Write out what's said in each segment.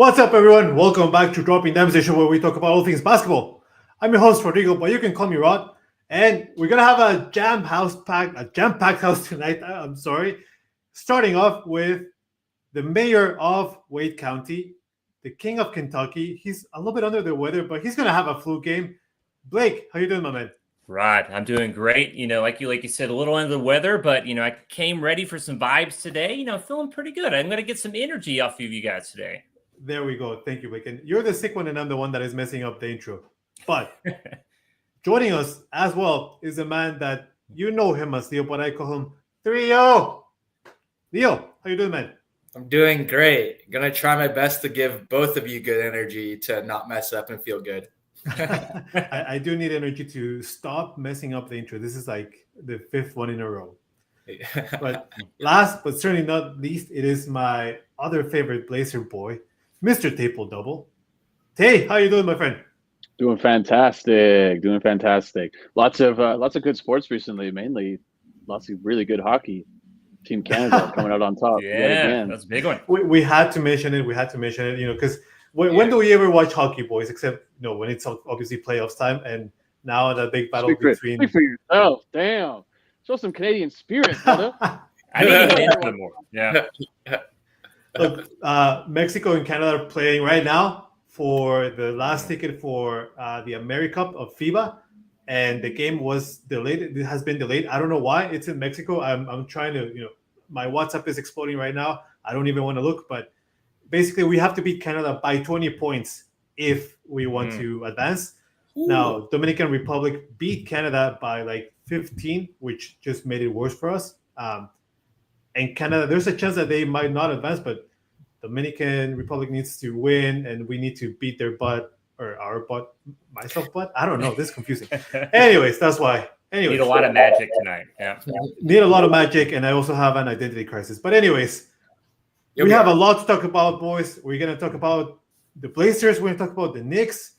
What's up, everyone? Welcome back to Dropping Dimes, the show where we talk about all things basketball. I'm your host, Rodrigo, but you can call me Rod. And we're gonna have a jam-packed house tonight. I'm sorry. Starting off with the mayor of Wade County, the king of Kentucky. He's a little bit under the weather, but he's gonna have a flu game. Blake, how you doing, my man? Right, I'm doing great. Like you said, a little under the weather, but I came ready for some vibes today. Feeling pretty good. I'm gonna get some energy off of you guys today. There we go. Thank you, Blake. And you're the sick one, and I'm the one that is messing up the intro. But joining us as well is a man that you know him as Leo, but I call him Leo. Leo, how you doing, man? I'm doing great. Gonna try my best to give both of you good energy to not mess up and feel good. I do need energy to stop messing up the intro. This is like the fifth one in a row. But last but certainly not least, it is my other favorite Blazer boy, Mr. Taple Double. Tay, how you doing, my friend? Doing fantastic. Lots of good sports recently. Mainly, lots of really good hockey. Team Canada coming out on top. Yeah, that's a big one. We had to mention it. Because when do we ever watch hockey, boys? Except when it's obviously playoffs time, and now the big battle between. Speak for yourself. Damn. Show some Canadian spirit, brother. I need to get into it more. Yeah. Look, Mexico and Canada are playing right now for the last ticket for the AmeriCup of FIBA, and the game was delayed. It has been delayed. I don't know why. It's in Mexico. I'm trying to, my WhatsApp is exploding right now. I don't even want to look, but basically we have to beat Canada by 20 points if we want to advance. Ooh. Now, Dominican Republic beat Canada by like 15, which just made it worse for us. And Canada, there's a chance that they might not advance, but Dominican Republic needs to win, and we need to beat their butt, or our butt, myself butt. I don't know. This is confusing. Anyways, that's why. Need a lot of magic tonight. Yeah. Need a lot of magic, and I also have an identity crisis. But anyways, we have a lot to talk about, boys. We're going to talk about the Blazers. We're going to talk about the Knicks.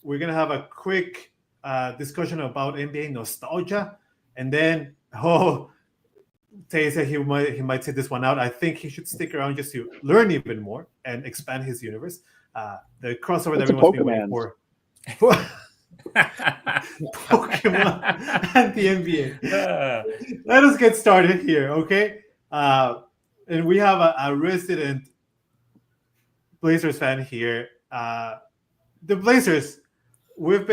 We're going to have a quick discussion about NBA nostalgia. And then, Tay said he might sit this one out. I think he should stick around just to learn even more and expand his universe. The crossover that everyone's been waiting for. Pokemon and the NBA. Let us get started here, okay? And we have a resident Blazers fan here. The Blazers, my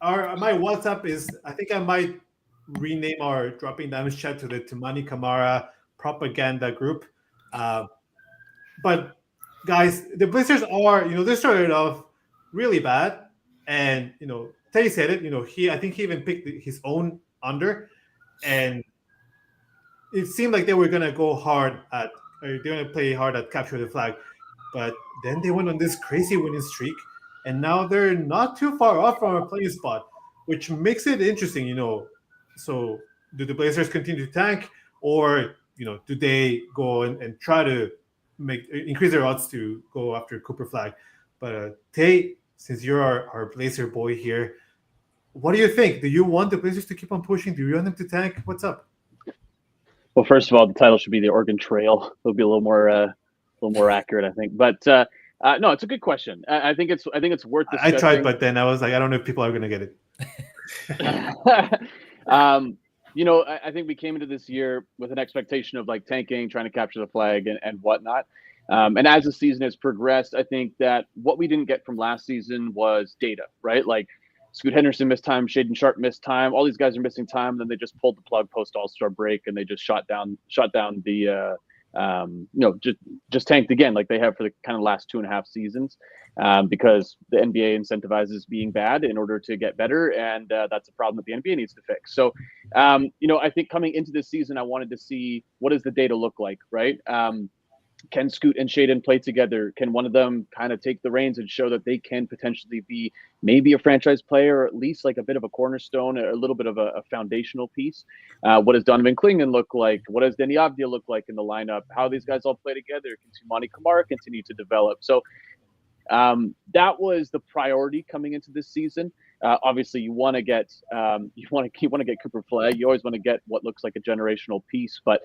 WhatsApp is, I think I might rename our Dropping Dimes chat to the Tumani Kamara propaganda group. But guys, the Blazers are, they started off really bad. And, Tay said it, I think he even picked his own under. And it seemed like they were going to they're going to play hard at capture the flag. But then they went on this crazy winning streak. And now they're not too far off from a playing spot, which makes it interesting, So do the Blazers continue to tank, or do they go and try to increase their odds to go after Cooper Flag? But Tay, since you're our Blazer boy here, what do you think? Do you want the Blazers to keep on pushing? Do you want them to tank? What's up? Well, first of all, the title should be the Oregon Trail. It'll be a little more accurate, I think. But no, it's a good question. I think it's worth discussing. I tried, but then I was like, I don't know if people are going to get it. I think we came into this year with an expectation of like tanking, trying to capture the flag and whatnot. And as the season has progressed, I think that what we didn't get from last season was data, right? Like Scoot Henderson missed time, Shaedon Sharp missed time. All these guys are missing time. And then they just pulled the plug post All-Star break, and they just shot down the just tanked again, like they have for the kind of last 2.5 seasons, because the NBA incentivizes being bad in order to get better, and that's a problem that the NBA needs to fix. So, I think coming into this season, I wanted to see what does the data look like, right? Can Scoot and Shaedon play together? Can one of them kind of take the reins and show that they can potentially be maybe a franchise player, or at least like a bit of a cornerstone, a little bit of a foundational piece? What does Donovan Clingan look like? What does Denny Avdia look like in the lineup? How these guys all play together? Can Tumani Kamara continue to develop? So that was the priority coming into this season. Obviously, you want to get Cooper Flag. You always want to get what looks like a generational piece, but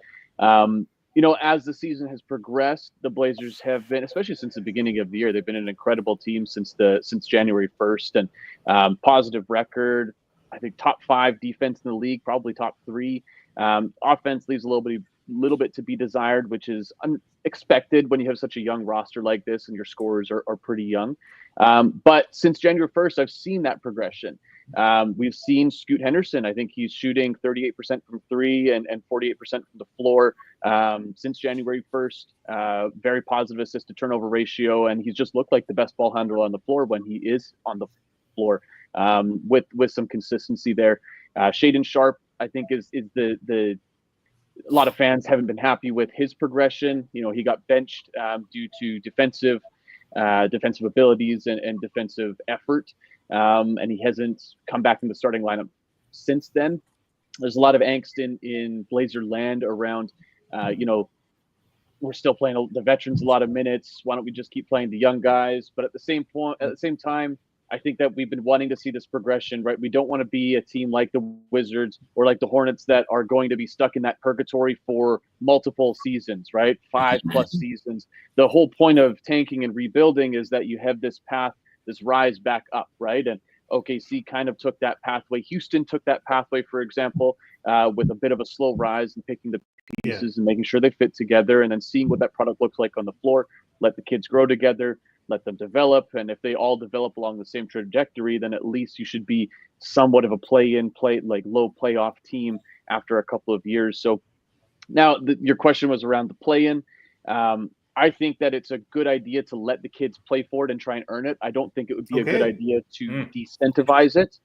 as the season has progressed, the Blazers have been, especially since the beginning of the year, they've been an incredible team since January 1st, and positive record. I think top 5 defense in the league, probably top 3. Offense leaves a little bit to be desired, which is unexpected when you have such a young roster like this and your scorers are pretty young. But since January 1st, I've seen that progression. We've seen Scoot Henderson. I think he's shooting 38% from 3 and 48% from the floor since January 1st. Very positive assist to turnover ratio, and he's just looked like the best ball handler on the floor when he is on the floor, with some consistency there. Shaedon Sharpe, I think, is the a lot of fans haven't been happy with his progression. He got benched due to defensive abilities and defensive effort. And he hasn't come back in the starting lineup since then. There's a lot of angst in Blazer land around, we're still playing the veterans a lot of minutes. Why don't we just keep playing the young guys? But at the same time, I think that we've been wanting to see this progression, right? We don't want to be a team like the Wizards or like the Hornets that are going to be stuck in that purgatory for multiple seasons, right? 5+ seasons. The whole point of tanking and rebuilding is that you have this path, this rise back up, right? And OKC kind of took that pathway. Houston took that pathway, for example, with a bit of a slow rise and picking the pieces and making sure they fit together and then seeing what that product looks like on the floor. Let the kids grow together, let them develop. And if they all develop along the same trajectory, then at least you should be somewhat of a low playoff team after a couple of years. So now your question was around the play-in. I think that it's a good idea to let the kids play for it and try and earn it. I don't think it would be a good idea to decentivize it.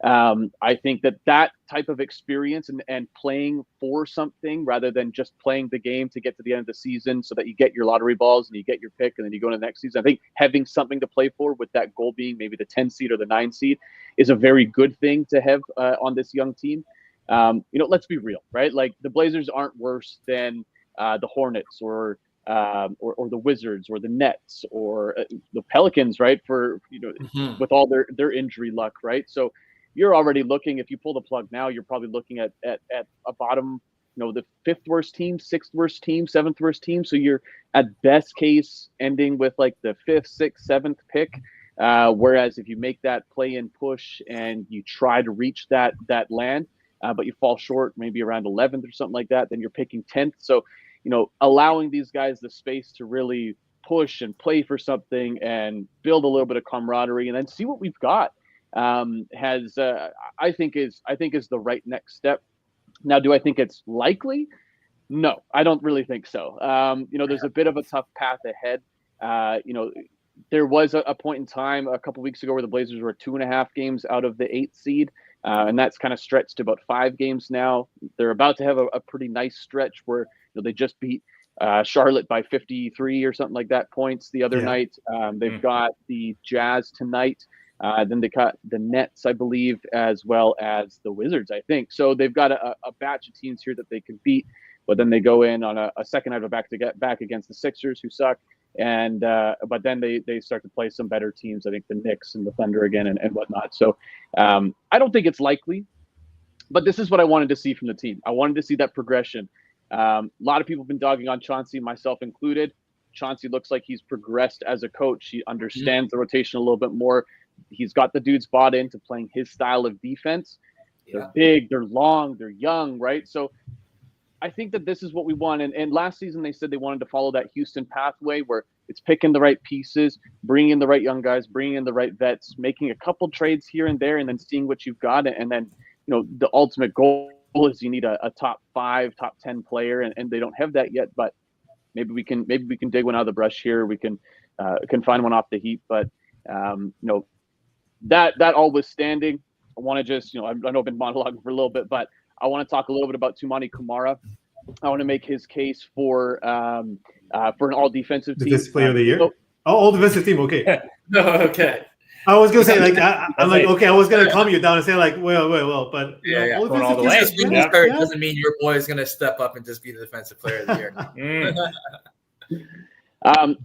I think that type of experience and playing for something rather than just playing the game to get to the end of the season so that you get your lottery balls and you get your pick and then you go into the next season. I think having something to play for, with that goal being maybe the 10 seed or the 9 seed, is a very good thing to have on this young team. Let's be real, right? Like, the Blazers aren't worse than the Hornets or the Wizards or the Nets or the Pelicans, right? With all their injury luck, right? So you're already looking, if you pull the plug now, you're probably looking at a bottom, the 5th worst team, 6th worst team, 7th worst team. So you're at best case ending with like the 5th, 6th, 7th pick. Whereas if you make that play-in push and you try to reach that land, but you fall short, maybe around 11th or something like that, then you're picking 10th. So allowing these guys the space to really push and play for something and build a little bit of camaraderie and then see what we've got I think is the right next step. Now, do I think it's likely? No, I don't really think so. There's a bit of a tough path ahead. There was a point in time a couple weeks ago where the Blazers were 2.5 games out of the 8th seed. And that's kind of stretched to about 5 games now. They're about to have a pretty nice stretch where they just beat Charlotte by 53 or something like that points the other night. They've got the Jazz tonight. Then they got the Nets, I believe, as well as the Wizards, I think. So they've got a batch of teams here that they can beat. But then they go in on a second night of back against the Sixers, who suck. And but then they start to play some better teams. I think the Knicks and the Thunder again and whatnot. So I don't think it's likely, but this is what I wanted to see from the team. I wanted to see that progression. A lot of people have been dogging on Chauncey, myself included. Chauncey looks like he's progressed as a coach. He understands the rotation a little bit more. He's got the dudes bought into playing his style of defense. They're big, they're long, they're young, right? So I think that this is what we want. And last season, they said they wanted to follow that Houston pathway where it's picking the right pieces, bringing in the right young guys, bringing in the right vets, making a couple trades here and there, and then seeing what you've got. And then, the ultimate goal is you need a top 5, top 10 player, and they don't have that yet. But maybe we can dig one out of the brush here. We can find one off the heap. But that all withstanding, I want to just I know I've been monologuing for a little bit, but I want to talk a little bit about Toumani Camara. I want to make his case for an all defensive team. Defensive player of the year. All defensive team. Okay. Okay. I was gonna say I'm like okay. I was gonna calm you down and say like well, but all the way. Just when you start doesn't mean your boy is gonna step up and just be the defensive player of the year.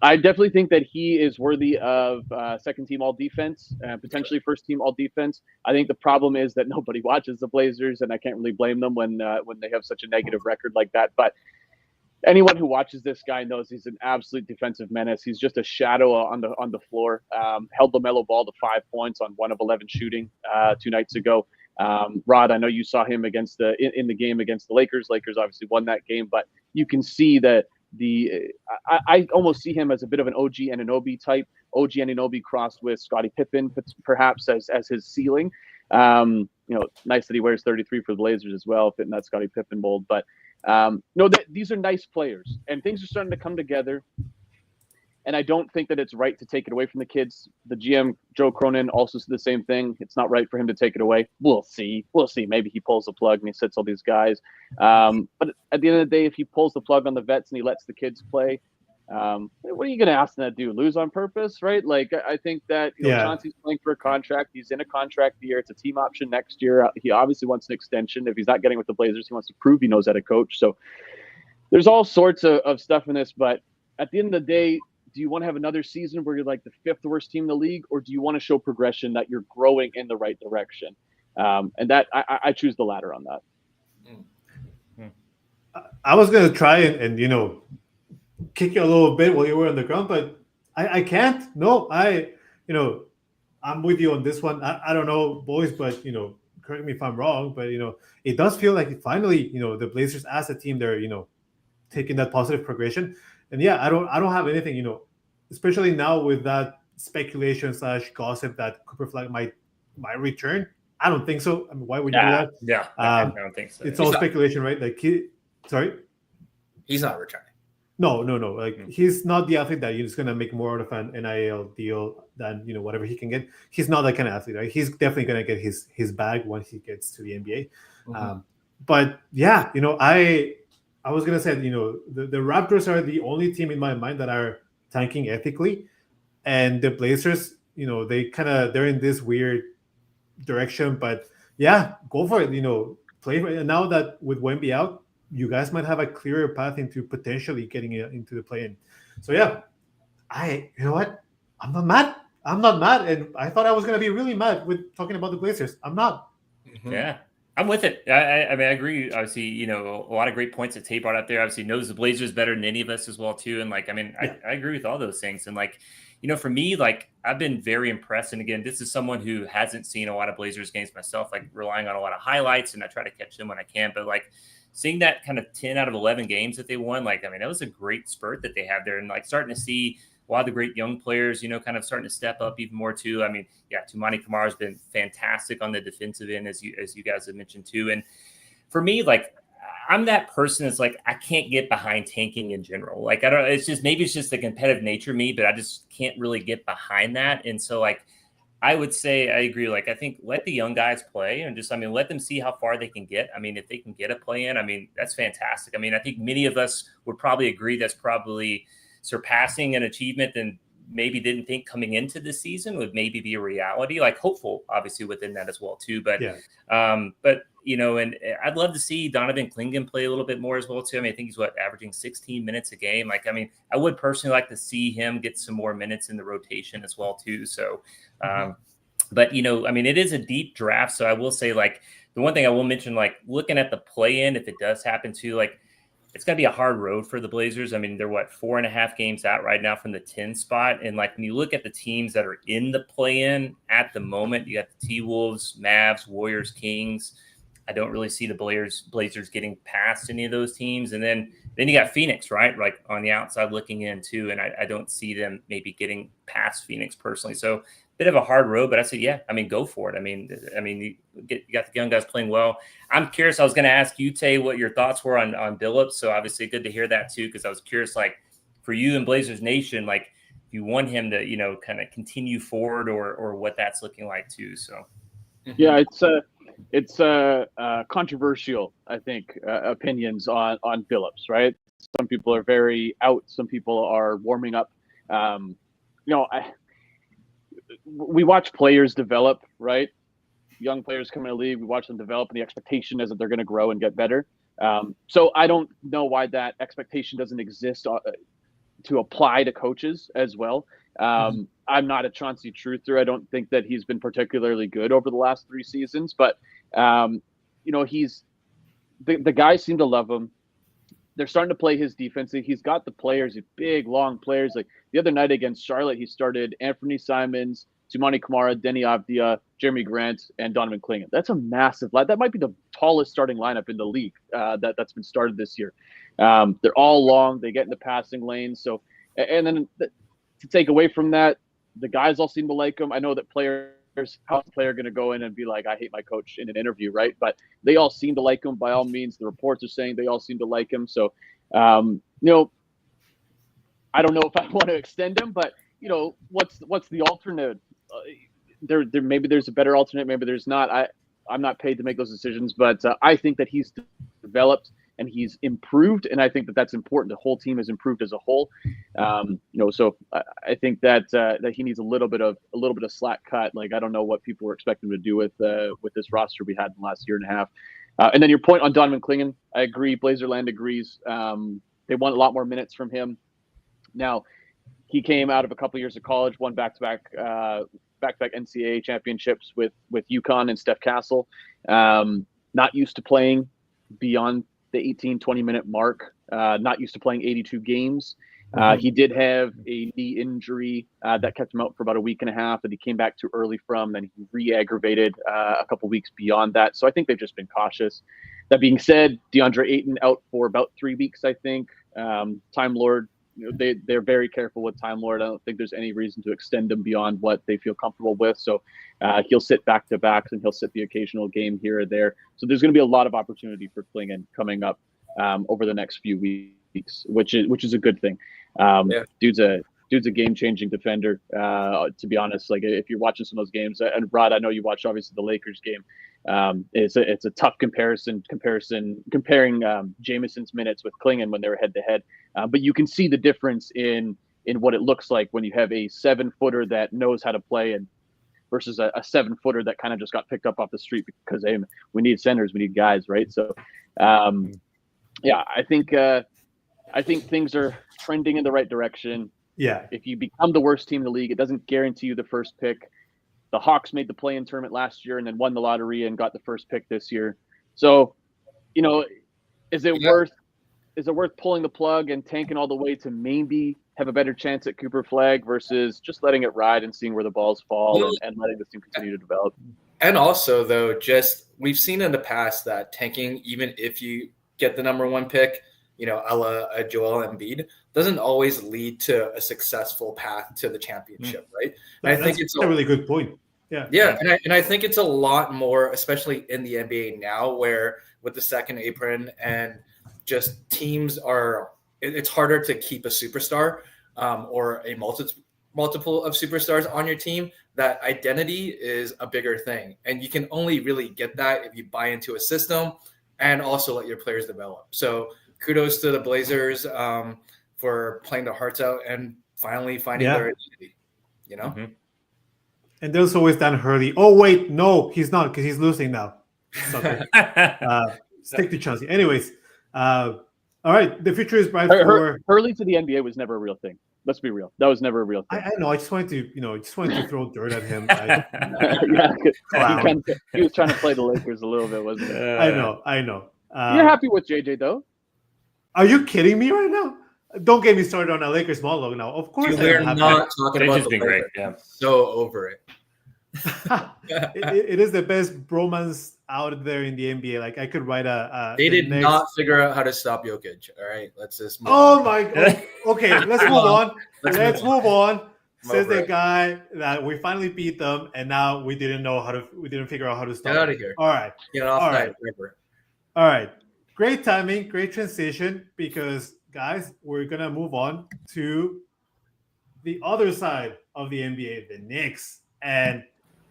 I definitely think that he is worthy of second team all defense, potentially first team all defense. I think the problem is that nobody watches the Blazers, and I can't really blame them when they have such a negative record like that. But anyone who watches this guy knows he's an absolute defensive menace. He's just a shadow on the floor. Held LaMelo Ball to 5 points on 1 of 11 shooting 2 nights ago. Rod, I know you saw him against in the game against the Lakers. Lakers obviously won that game, but you can see that I almost see him as a bit of an OG Anunoby type. OG Anunoby crossed with Scottie Pippen, perhaps as his ceiling. Nice that he wears 33 for the Blazers as well, fitting that Scottie Pippen mold. But these are nice players, and things are starting to come together. And I don't think that it's right to take it away from the kids. The GM, Joe Cronin, also said the same thing. It's not right for him to take it away. We'll see. Maybe he pulls the plug and he sits all these guys. But at the end of the day, if he pulls the plug on the vets and he lets the kids play, what are you going to ask them to do? Lose on purpose, right? Like, I think that Chauncey's playing for a contract. He's in a contract year. It's a team option next year. He obviously wants an extension. If he's not getting with the Blazers, he wants to prove he knows how to coach. So there's all sorts of stuff in this. But at the end of the day, do you want to have another season where you're like the 5th worst team in the league, or do you want to show progression that you're growing in the right direction? And that I choose the latter on that. I was going to try and kick you a little bit while you were on the ground, but I can't. No, I'm with you on this one. I don't know, boys, but correct me if I'm wrong, but it does feel like finally, the Blazers as a team, they're taking that positive progression. And yeah, I don't have anything, especially now with that speculation / gossip that Cooper Flag might return. I don't think so. I mean, why would you do that? Yeah, I don't think so. It's all speculation, right? Like sorry, he's not returning. No. Like he's not the athlete that is going to make more out of an NIL deal than whatever he can get. He's not that kind of athlete, right? He's definitely going to get his bag once he gets to the NBA. Mm-hmm. But yeah, I was gonna say, the Raptors are the only team in my mind that are tanking ethically, and the Blazers, they're in this weird direction. But yeah, go for it. Play for it. And now that with Wemby out, you guys might have a clearer path into potentially getting into the play-in. So yeah, you know what? I'm not mad. And I thought I was gonna be really mad with talking about the Blazers. I'm not. Mm-hmm. Yeah. I'm with it. I mean, I agree. Obviously, a lot of great points that Tate brought up there. Obviously, knows the Blazers better than any of us as well, too. And I agree with all those things. And for me, I've been very impressed. And again, this is someone who hasn't seen a lot of Blazers games myself, relying on a lot of highlights, and I try to catch them when I can. But seeing that kind of 10 out of 11 games that they won, that was a great spurt that they had there, and starting to see a lot of the great young players, kind of starting to step up even more too. I mean, yeah, Tumani Kamara has been fantastic on the defensive end, as you guys have mentioned too. And for me, I'm that person that's I can't get behind tanking in general. It's just, maybe it's just the competitive nature of me, but I just can't really get behind that. And so I would say I agree. I think let the young guys play and just, let them see how far they can get. I mean, if they can get a play in, that's fantastic. I think many of us would probably agree that's probably surpassing an achievement than maybe didn't think coming into this season would maybe be a reality, hopeful obviously within that as well too. But yeah. And I'd love to see Donovan Clingan play a little bit more as well too. I think he's averaging 16 minutes a game. I would personally like to see him get some more minutes in the rotation as well too. So, but it is a deep draft. So I will say the one thing I will mention, looking at the play-in, if it does happen to it's going to be a hard road for the Blazers. They're 4.5 games out right now from the 10 spot. And when you look at the teams that are in the play-in at the moment, you got the T-Wolves, Mavs, Warriors, Kings. I don't really see the Blazers getting past any of those teams. And then you got Phoenix, right? On the outside looking in too. And I don't see them maybe getting past Phoenix personally. So bit of a hard road, but I said, yeah, go for it. You got the young guys playing well. I'm curious. I was going to ask you, Tay, what your thoughts were on Billups. So obviously good to hear that too, because I was curious, for you and Blazers Nation, if you want him to, kind of continue forward or what that's looking like too. So, yeah, it's controversial, I think, opinions on Billups, right? Some people are very out. Some people are warming up. We watch players develop, right? Young players come in the league. We watch them develop, and the expectation is that they're going to grow and get better. So I don't know why that expectation doesn't exist to apply to coaches as well. I'm not a Chauncey truther. I don't think that he's been particularly good over the last 3 seasons, but he's the guys seem to love him. they're starting to play his defense. He's got the players, big, long players. Like the other night against Charlotte, he started Anthony Simons, Tumani Kamara, Denny Avdia, Jeremy Grant, and Donovan Clingan. That's a massive line. That might be the tallest starting lineup in the league that's been started this year. They're all long. They get in the passing lanes. So, and then to take away from that, the guys all seem to like him. I know that how's the player going to go in and be like, I hate my coach in an interview, right? But they all seem to like him by all means. The reports are saying they all seem to like him. So, I don't know if I want to extend him, but what's the alternate? There maybe there's a better alternate, maybe there's not. I'm not paid to make those decisions, but I think that he's developed and he's improved, and I think that that's important. The whole team has improved as a whole. So I think that he needs a little bit of slack cut. Like, I don't know what people were expecting to do with this roster we had in the last year and a half. And then your point on Donovan Clingan, I agree. Blazerland agrees. They want a lot more minutes from him. Now, he came out of a couple years of college, won back-to-back NCAA championships with UConn and Steph Castle. Not used to playing beyond the 18, 20-minute mark, not used to playing 82 games. He did have a knee injury that kept him out for about a week and a half that he came back too early from. Then he re-aggravated a couple weeks beyond that. So I think they've just been cautious. That being said, DeAndre Ayton out for about 3 weeks, I think. Time Lord, they're very careful with Time Lord. I don't think there's any reason to extend him beyond what they feel comfortable with. So he'll sit back-to-backs and he'll sit the occasional game here or there. So there's going to be a lot of opportunity for Clingan coming up over the next few weeks, which is a good thing. Dude's a game-changing defender. To be honest, like if you're watching some of those games, and Rod, I know you watched obviously the Lakers game. It's a tough comparing Jameson's minutes with Clingan when they were head-to-head. But you can see the difference in what it looks like when you have a 7-footer that knows how to play and versus a 7-footer that kind of just got picked up off the street because, hey, we need centers, we need guys, right? So, I think things are trending in the right direction. Yeah. If you become the worst team in the league, it doesn't guarantee you the first pick. The Hawks made the play-in tournament last year and then won the lottery and got the first pick this year. So, is it worth pulling the plug and tanking all the way to maybe have a better chance at Cooper Flag versus just letting it ride and seeing where the balls fall and letting this team continue to develop? And also, though, we've seen in the past that tanking, even if you get the number 1 pick, a la Joel Embiid, doesn't always lead to a successful path to the championship, right? And I think it's a really good point. Yeah. Yeah, and I think it's a lot more, especially in the NBA now, where with the second apron and just teams it's harder to keep a superstar or a multiple of superstars on your team. That identity is a bigger thing, and you can only really get that if you buy into a system and also let your players develop. So kudos to the Blazers for playing their hearts out and finally finding their identity, Mm-hmm. And there's always Dan Hurley. Oh, wait, no, he's not because he's losing now. Sucker. Stick to Chelsea. Anyways, all right, the future is bright for Hurley to the NBA was never a real thing. Let's be real. That was never a real thing. I know. I just wanted to throw dirt at him. He was trying to play the Lakers a little bit, wasn't he? I know. You're happy with JJ though? Are you kidding me right now? Don't get me started on a Lakers monologue now. Of course, we're not talking about the been great. Yeah, so over it. It is the best bromance out there in the NBA. Like I could write They did not figure out how to stop Jokic. All right, let's just. Move on. My God. Okay, let's move on. Let's move on. Says the guy that we finally beat them, and now we didn't figure out how to stop. Get out of here. All right. Get off All that river. All right. Great timing, great transition, because guys, we're gonna move on to the other side of the NBA, the Knicks, and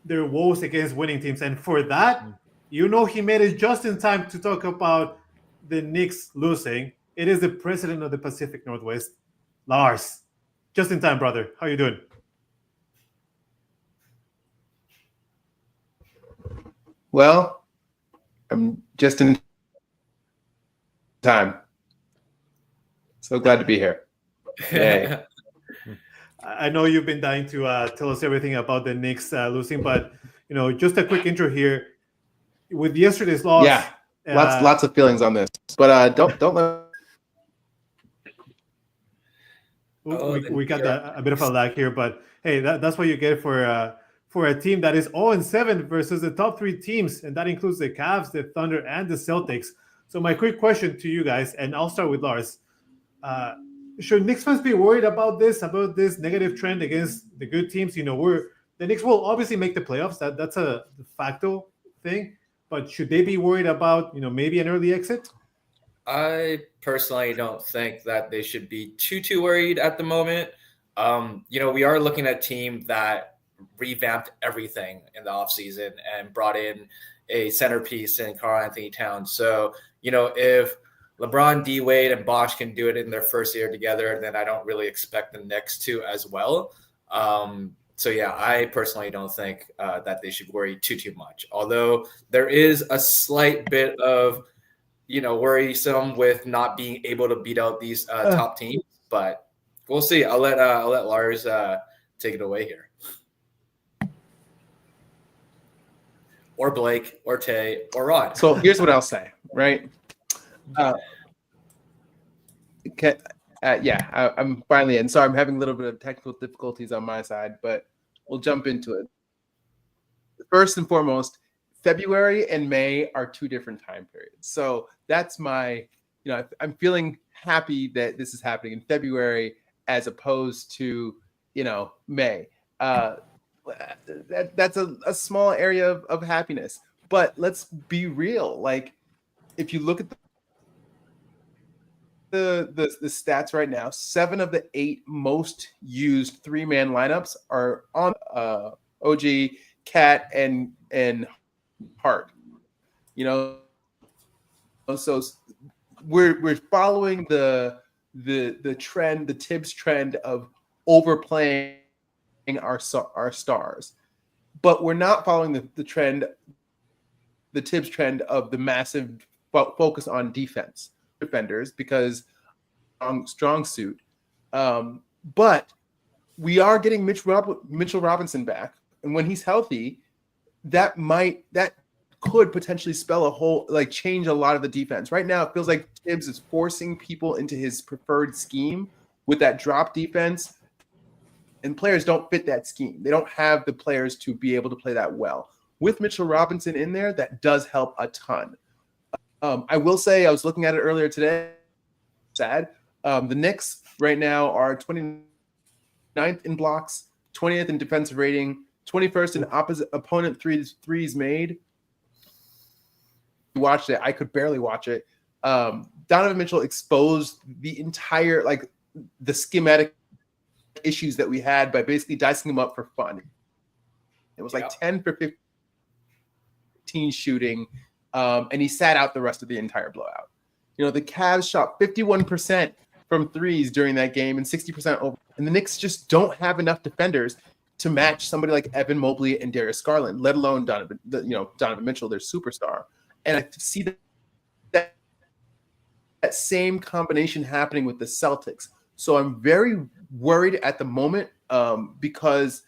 their woes against winning teams. And for that, he made it just in time to talk about the Knicks losing. It is the president of the Pacific Northwest, Lars. Just in time, brother. How you doing? Well, I'm just in time. So glad to be here. Yay. I know you've been dying to tell us everything about the Knicks losing, but just a quick intro here. With yesterday's loss, lots of feelings on this, but don't let We got a bit of a lag here, but hey, that's what you get for a team that is 0-7 versus the top 3 teams, and that includes the Cavs, the Thunder, and the Celtics. So my quick question to you guys, and I'll start with Lars. Should Knicks fans be worried about this negative trend against the good teams? The Knicks will obviously make the playoffs. That's a de facto thing. But should they be worried about maybe an early exit? I personally don't think that they should be too worried at the moment. We are looking at a team that revamped everything in the offseason and brought in a centerpiece in Karl Anthony Towns. So, if LeBron, D Wade, and Bosh can do it in their first year together, then I don't really expect the Knicks to as well. So yeah, I personally don't think that they should worry too much. Although there is a slight bit of worrisome with not being able to beat out these top teams, but we'll see. I'll let Lars take it away here, or Blake, or Tay, or Rod. So here's what I'll say. Right. I'm finally in. Sorry, I'm having a little bit of technical difficulties on my side, but we'll jump into it. First and foremost, February and May are 2 different time periods. So that's I'm feeling happy that this is happening in February as opposed to, May. That's a small area of happiness. But let's be real. Like, if you look at the stats right now, 7 of the 8 most used 3-man lineups are on OG, Cat, and Hart. So we're following the trend, the Tibbs trend of overplaying our stars, but we're not following the trend, the Tibbs trend of the massive focus on defenders, because strong suit. But we are getting Mitchell Robinson back, and when he's healthy, that could potentially spell a whole, change a lot of the defense. Right now, it feels like Tibbs is forcing people into his preferred scheme with that drop defense, and players don't fit that scheme. They don't have the players to be able to play that well. With Mitchell Robinson in there, that does help a ton. I will say, I was looking at it earlier today. Sad. The Knicks right now are 29th in blocks, 20th in defensive rating, 21st in opposite opponent threes made. Watched it. I could barely watch it. Donovan Mitchell exposed the entire, the schematic issues that we had by basically dicing them up for fun. It was 10 for 15 shooting, and he sat out the rest of the entire blowout. The Cavs shot 51% from threes during that game and 60% over. And the Knicks just don't have enough defenders to match somebody like Evan Mobley and Darius Garland, let alone Donovan Mitchell, their superstar. And I see that same combination happening with the Celtics. So I'm very worried at the moment because,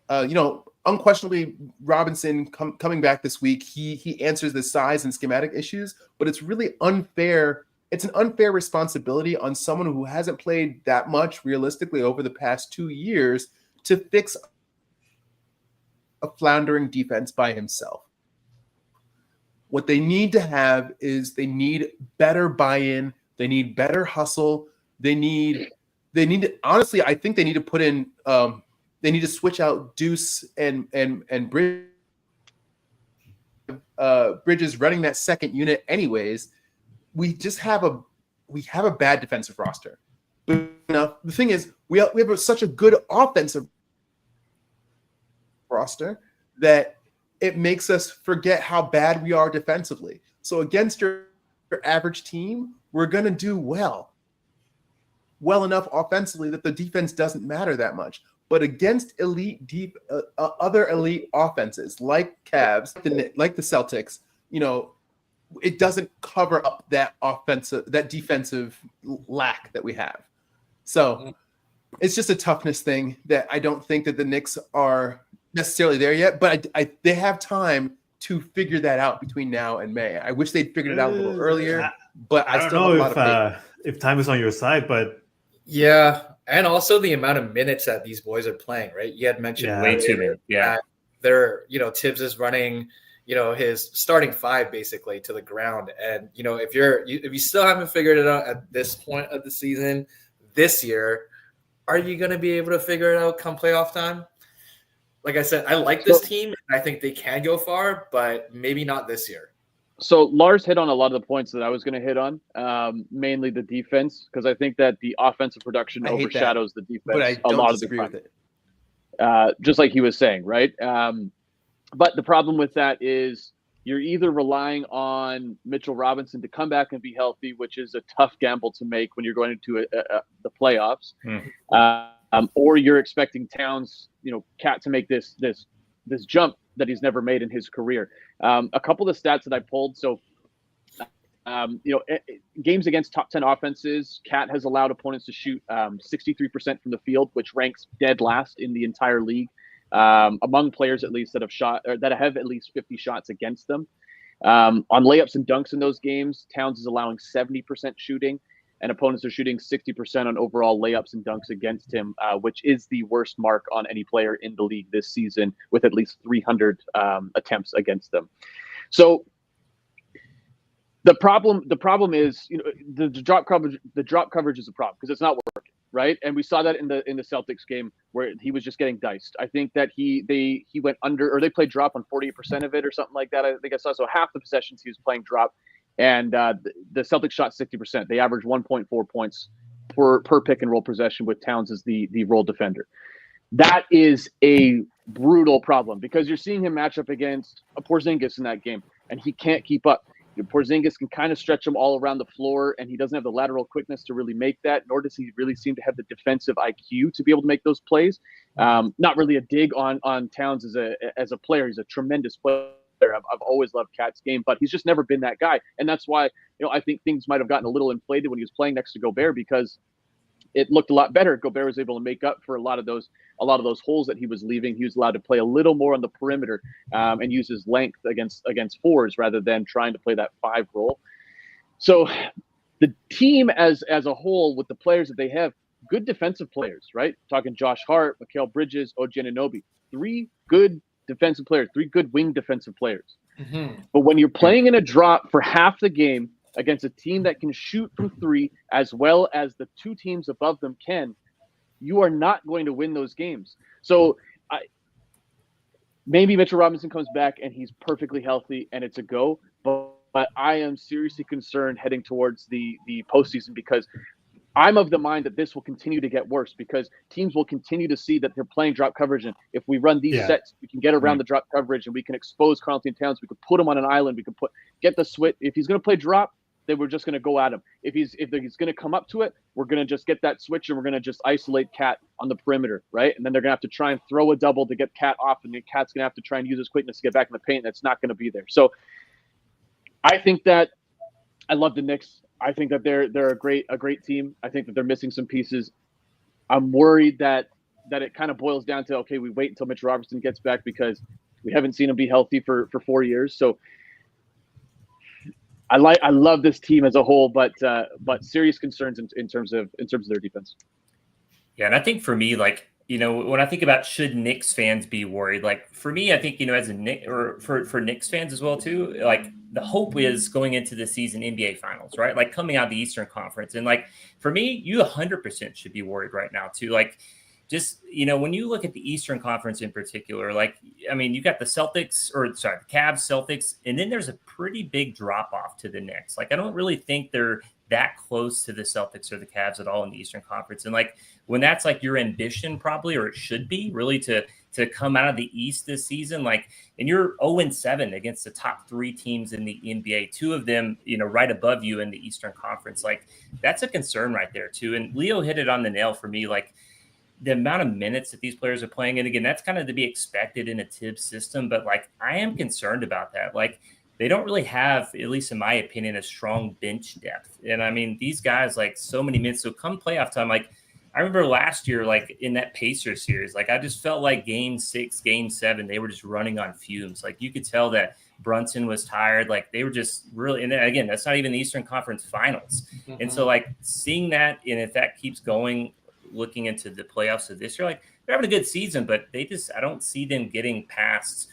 unquestionably, Robinson coming back this week, he answers the size and schematic issues, but it's really unfair. It's an unfair responsibility on someone who hasn't played that much realistically over the past 2 years to fix a floundering defense by himself. What they need to have is they need better buy-in. They need better hustle. They need to, honestly, I think they need to put in, they need to switch out Deuce and Bridges running that second unit anyways. We just have a bad defensive roster. But the thing is, we have such a good offensive roster that it makes us forget how bad we are defensively. So against your average team, we're going to do well enough offensively that the defense doesn't matter that much. But against other elite offenses like Cavs, like the Celtics, it doesn't cover up that defensive lack that we have. So it's just a toughness thing that I don't think that the Knicks are necessarily there yet, but they have time to figure that out between now and May. I wish they'd figured it out a little earlier, but I still have a lot of faith. If time is on your side, but yeah, And also the amount of minutes that these boys are playing, right? You had mentioned way too many. Yeah. that they're, Tibbs is running, his starting five basically to the ground. And, if you still haven't figured it out at this point of the season this year, are you going to be able to figure it out come playoff time? Like I said, I like this team. And I think they can go far, but maybe not this year. So Lars hit on a lot of the points that I was going to hit on, mainly the defense, because I think that the offensive production overshadows the defense but I a don't lot disagree of the with time. it. Just like he was saying, right? But the problem with that is you're either relying on Mitchell Robinson to come back and be healthy, which is a tough gamble to make when you're going into the playoffs, or you're expecting Towns, Cat to make this jump that he's never made in his career. A couple of the stats that I pulled. So, games against top 10 offenses, Cat has allowed opponents to shoot 63% from the field, which ranks dead last in the entire league, among players at least that have shot or that have at least 50 shots against them. On layups and dunks in those games, Towns is allowing 70% shooting, and opponents are shooting 60% on overall layups and dunks against him, which is the worst mark on any player in the league this season, with at least 300 attempts against them. So the problem is, the drop coverage. The drop coverage is a problem because it's not working, right? And we saw that in the Celtics game where he was just getting diced. I think that he went under, or they played drop on 48% of it or something like that. I think I saw. So half the possessions he was playing drop. And the Celtics shot 60%. They averaged 1.4 points per pick and roll possession with Towns as the role defender. That is a brutal problem because you're seeing him match up against a Porzingis in that game, and he can't keep up. Porzingis can kind of stretch him all around the floor, and he doesn't have the lateral quickness to really make that, nor does he really seem to have the defensive IQ to be able to make those plays. Not really a dig on Towns as a player. He's a tremendous player. I've always loved Cat's game, but he's just never been that guy. And that's why, I think things might have gotten a little inflated when he was playing next to Gobert because it looked a lot better. Gobert was able to make up for a lot of those holes that he was leaving. He was allowed to play a little more on the perimeter and use his length against fours rather than trying to play that 5 role. So the team as a whole, with the players that they have, good defensive players, right? Talking Josh Hart, Mikal Bridges, OG Anunoby, 3 good defensive players, 3 good wing defensive players. Mm-hmm. But when you're playing in a drop for half the game against a team that can shoot from 3 as well as the 2 teams above them can, you are not going to win those games. So maybe Mitchell Robinson comes back and he's perfectly healthy and it's a go, but I am seriously concerned heading towards the postseason because I'm of the mind that this will continue to get worse because teams will continue to see that they're playing drop coverage. And if we run these sets, we can get around the drop coverage and we can expose Karl-Anthony Towns. We can put him on an island. We can get the switch. If he's going to play drop, then we're just going to go at him. If he's going to come up to it, we're going to just get that switch and we're going to just isolate Cat on the perimeter, right? And then they're going to have to try and throw a double to get Cat off, and then Cat's going to have to try and use his quickness to get back in the paint. That's not going to be there. So I think that I love the Knicks. I think that they're a great team. I think that they're missing some pieces. I'm worried that it kind of boils down to, okay, we wait until Mitch Robertson gets back because we haven't seen him be healthy for 4 years. So I love this team as a whole, but serious concerns in terms of their defense. Yeah, and I think for me, when I think about should Knicks fans be worried, for me, I think, as a Knicks or for Knicks fans as well too, the hope is going into the season NBA finals, right? Coming out of the Eastern Conference. And for me, you 100% should be worried right now too. Just, when you look at the Eastern Conference in particular, you got the Cavs, Celtics, and then there's a pretty big drop off to the Knicks. I don't really think they're that close to the Celtics or the Cavs at all in the Eastern Conference. And when that's your ambition probably, or it should be really to come out of the East this season, and you're 0-7 against the top 3 teams in the NBA, 2 of them, right above you in the Eastern Conference, that's a concern right there too. And Leo hit it on the nail for me, the amount of minutes that these players are playing. And again, that's kind of to be expected in a Tibbs system, but I am concerned about that. They don't really have, at least in my opinion, a strong bench depth. And these guys, so many minutes. So come playoff time, I remember last year, in that Pacers series, I just felt like game 6, game 7, they were just running on fumes. You could tell that Brunson was tired. They were just really, and then, again, that's not even the Eastern Conference Finals. Mm-hmm. And so seeing that, and if that keeps going, looking into the playoffs of this year, like they're having a good season, but I don't see them getting past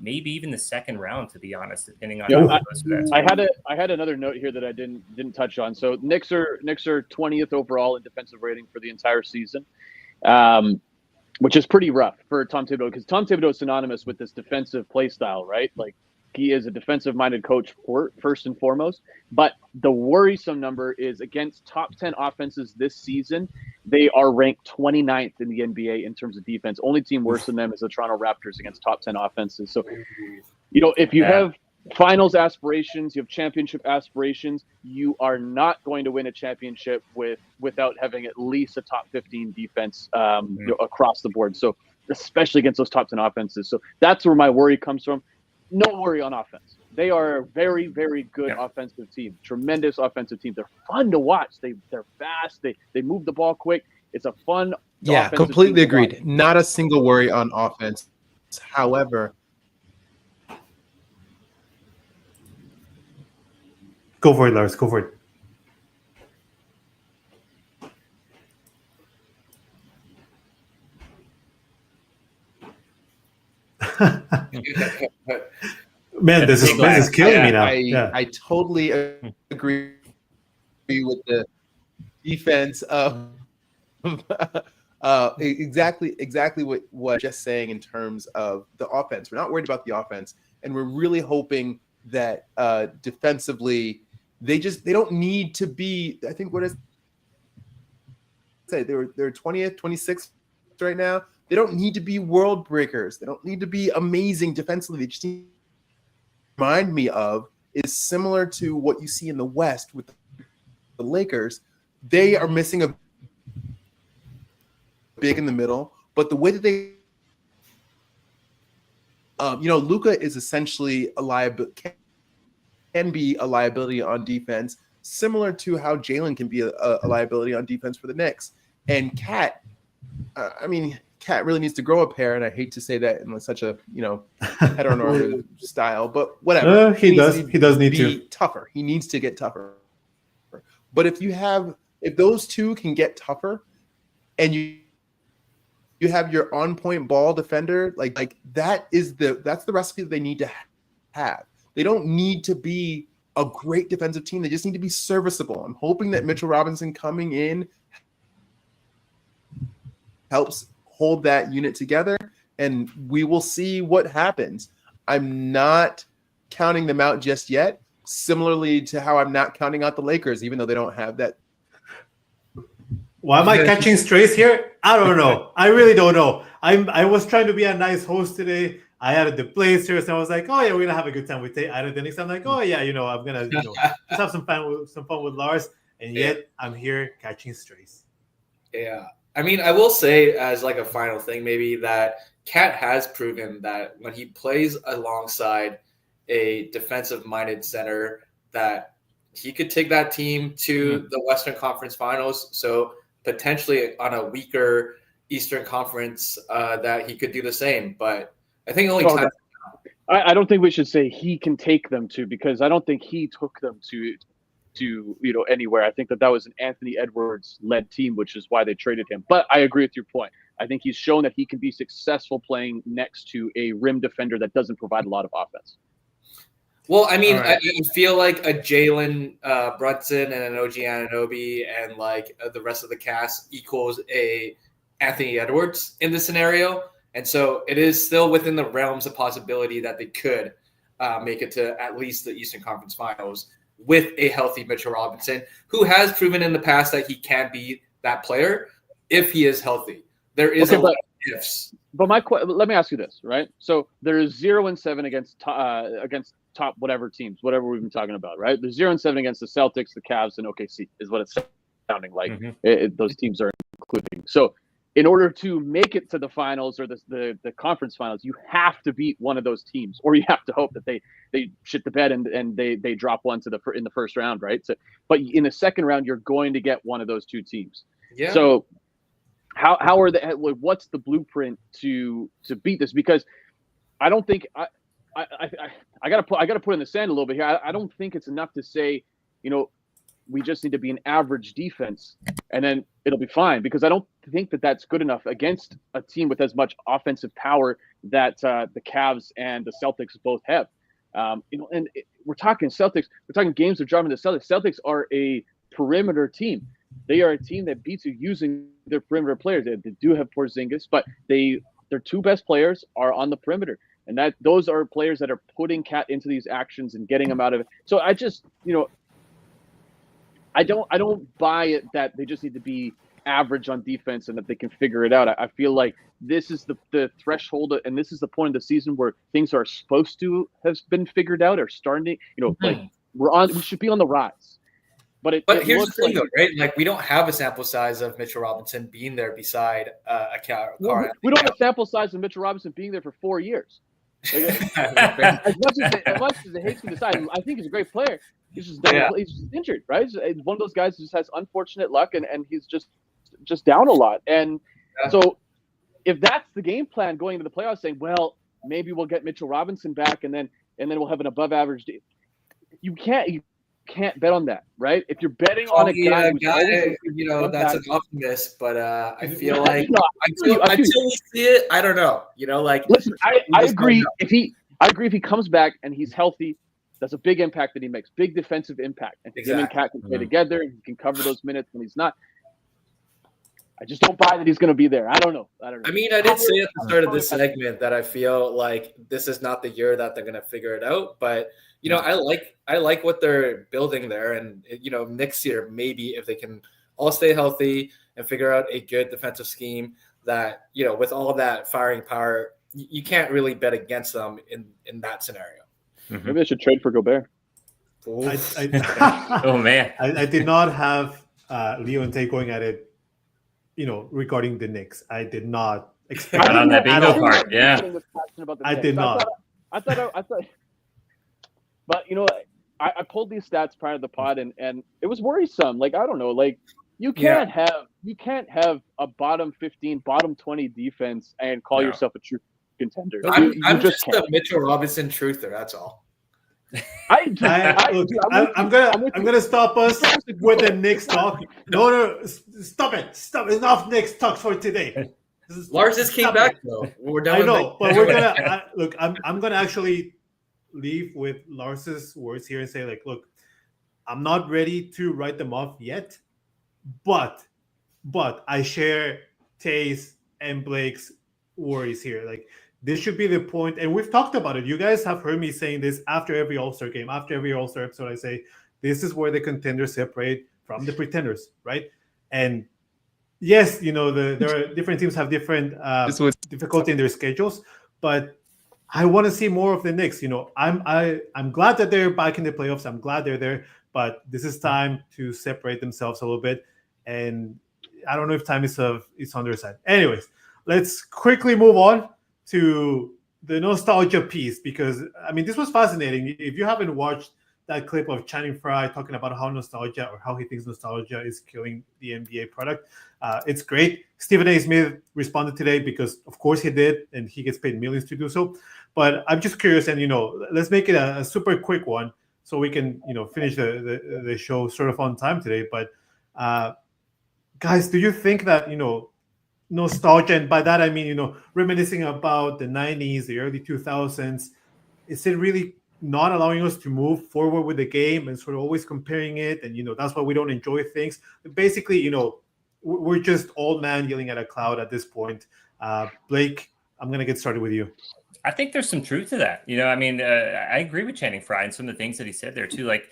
maybe even the second round, to be honest, depending on how it goes for that team. I had another note here that I didn't touch on. So Knicks are 20th overall in defensive rating for the entire season, which is pretty rough for Tom Thibodeau, because Tom Thibodeau is synonymous with this defensive play style, right? Like, he is a defensive-minded coach first and foremost. But the worrisome number is against top 10 offenses this season, they are ranked 29th in the NBA in terms of defense. Only team worse than them is the Toronto Raptors against top 10 offenses. So, if you have finals aspirations, you have championship aspirations, you are not going to win a championship without having at least a top 15 defense across the board. So, especially against those top 10 offenses. So that's where my worry comes from. No worry on offense. They are a very, very good offensive team. Tremendous offensive team. They're fun to watch. They're fast. They move the ball quick. It's a fun. Yeah, completely agreed. Not a single worry on offense. However, go for it, Lars. Go for it. Man, this is killing me now. I totally agree with the defense of exactly what just saying in terms of the offense. We're not worried about the offense, and we're really hoping that defensively they don't need to be. I think what I say they're 20th, 26th right now. They don't need to be world breakers. They don't need to be amazing defensively. They just need to remind me of is similar to what you see in the West with the Lakers. They are missing a big in the middle, but the way that they, Luka is essentially a liability, can be a liability on defense, similar to how Jalen can be a liability on defense for the Knicks. And Cat, Cat really needs to grow a pair, and I hate to say that in such a heteronormative style, but whatever. He does need to be tougher. He needs to get tougher. But if those two can get tougher, and you have your on-point ball defender, like that's the recipe that they need to have. They don't need to be a great defensive team. They just need to be serviceable. I'm hoping that Mitchell Robinson coming in helps hold that unit together, and we will see what happens. I'm not counting them out just yet, similarly to how I'm not counting out the Lakers, even though they don't have that. Why am I catching strays here? I don't know. I really don't know. I was trying to be a nice host today. I added the Blazers, and I was like, "Oh yeah, we're gonna have a good time." I added the Knicks. I'm like, "Oh yeah, I'm gonna just have some fun with Lars." And yet, I'm here catching strays. Yeah. I mean, I will say as like a final thing, maybe that Cat has proven that when he plays alongside a defensive-minded center, that he could take that team to the Western Conference Finals. So potentially on a weaker Eastern Conference, that he could do the same. But I think only time. I don't think we should say he can take them to, because I don't think he took them to anywhere. I think that was an Anthony Edwards led team, which is why they traded him. But I agree with your point. I think he's shown that he can be successful playing next to a rim defender that doesn't provide a lot of offense. Well, I mean, right. I feel like a Jalen Brunson and an OG Anunoby and like the rest of the cast equals a Anthony Edwards in this scenario. And so it is still within the realms of possibility that they could make it to at least the Eastern Conference Finals with a healthy Mitchell Robinson, who has proven in the past that he can be that player if he is healthy. There is a lot of ifs. But let me ask you this, right? So there's 0-7 against top whatever teams, whatever we've been talking about, right? There's 0-7 against the Celtics, the Cavs, and OKC is what it's sounding like. Those teams are including. So in order to make it to the finals or the conference finals, you have to beat one of those teams, or you have to hope that they shit the bed and they drop one in the first round, right? So, but in the second round, you're going to get one of those two teams. Yeah. So how are they? What's the blueprint to beat this? Because I don't think I gotta put in the sand a little bit here. I don't think it's enough to say, we just need to be an average defense, and then it'll be fine. Because I don't think that that's good enough against a team with as much offensive power that the Cavs and the Celtics both have. We're talking Celtics. We're talking games of driving the Celtics. Celtics are a perimeter team. They are a team that beats you using their perimeter players. They do have Porzingis, but their two best players are on the perimeter. And those are players that are putting Cat into these actions and getting them out of it. So I just, I don't buy it that they just need to be average on defense and that they can figure it out. I feel like this is the threshold, and this is the point of the season where things are supposed to have been figured out or starting. Like we should be on the rise. But here's the thing, though, right? Like, we don't have a sample size of Mitchell Robinson being there beside a Carl. We don't have a sample size of Mitchell Robinson being there for 4 years. Like, as much as it hates me to decide, I think he's a great player. He's just injured, right? He's one of those guys who just has unfortunate luck, and he's just down a lot. And so, if that's the game plan going into the playoffs, saying, well, maybe we'll get Mitchell Robinson back, and then we'll have an above average. You can't bet on that, right? If you're betting on a guy, that's an optimist, but I feel like until we see it, I don't know. Listen, I agree. I agree if he comes back and he's healthy, that's a big impact that he makes, big defensive impact. And him and Cat can play together, and he can cover those minutes when he's not. I just don't buy that he's going to be there. I don't know. I mean, I did say at the start of this segment that I feel like this is not the year that they're going to figure it out, but I like what they're building there, and next year maybe if they can all stay healthy and figure out a good defensive scheme that with all of that firing power, you can't really bet against them in that scenario. Mm-hmm. Maybe they should trade for Gobert. Oh man, I did not have Leo and Tay going at it. Regarding the Knicks, I did not expect on that bingo part. Yeah, I did not. I thought. But I pulled these stats prior to the pod, and it was worrisome. Like, I don't know, like you can't have a bottom 15, bottom 20 defense and call yourself a true contender. I'm just a Mitchell Robinson truther. That's all. I'm gonna stop us with the Knicks talk. No, stop it. Enough Knicks talks for today. Lars just came back though. We're done. I know, but we're gonna look. I'm gonna actually leave with Lars's words here and say, like, look, I'm not ready to write them off yet, but I share Tay's and Blake's worries here. Like, this should be the point, and we've talked about it. You guys have heard me saying this after every All-Star game, after every All-Star episode. I say, this is where the contenders separate from the pretenders, right? And yes, there are different teams have different difficulty in their schedules, but I want to see more of the Knicks. I'm glad that they're back in the playoffs. I'm glad they're there, but this is time to separate themselves a little bit. And I don't know if time is on their side. Anyways, let's quickly move on to the nostalgia piece, because this was fascinating. If you haven't watched that clip of Channing Frye talking about how nostalgia, or how he thinks nostalgia is killing the NBA product, it's great. Stephen A. Smith responded today because of course he did, and he gets paid millions to do so. But I'm just curious, and let's make it a super quick one so we can finish the show sort of on time today. But guys, do you think that nostalgia, and by that I mean reminiscing about the 90s, the early 2000s, is it really not allowing us to move forward with the game and sort of always comparing it, and that's why we don't enjoy things? Basically, we're just old man yelling at a cloud at this point. Blake, I'm gonna get started with you. I think there's some truth to that. I agree with Channing Frye and some of the things that he said there too. Like,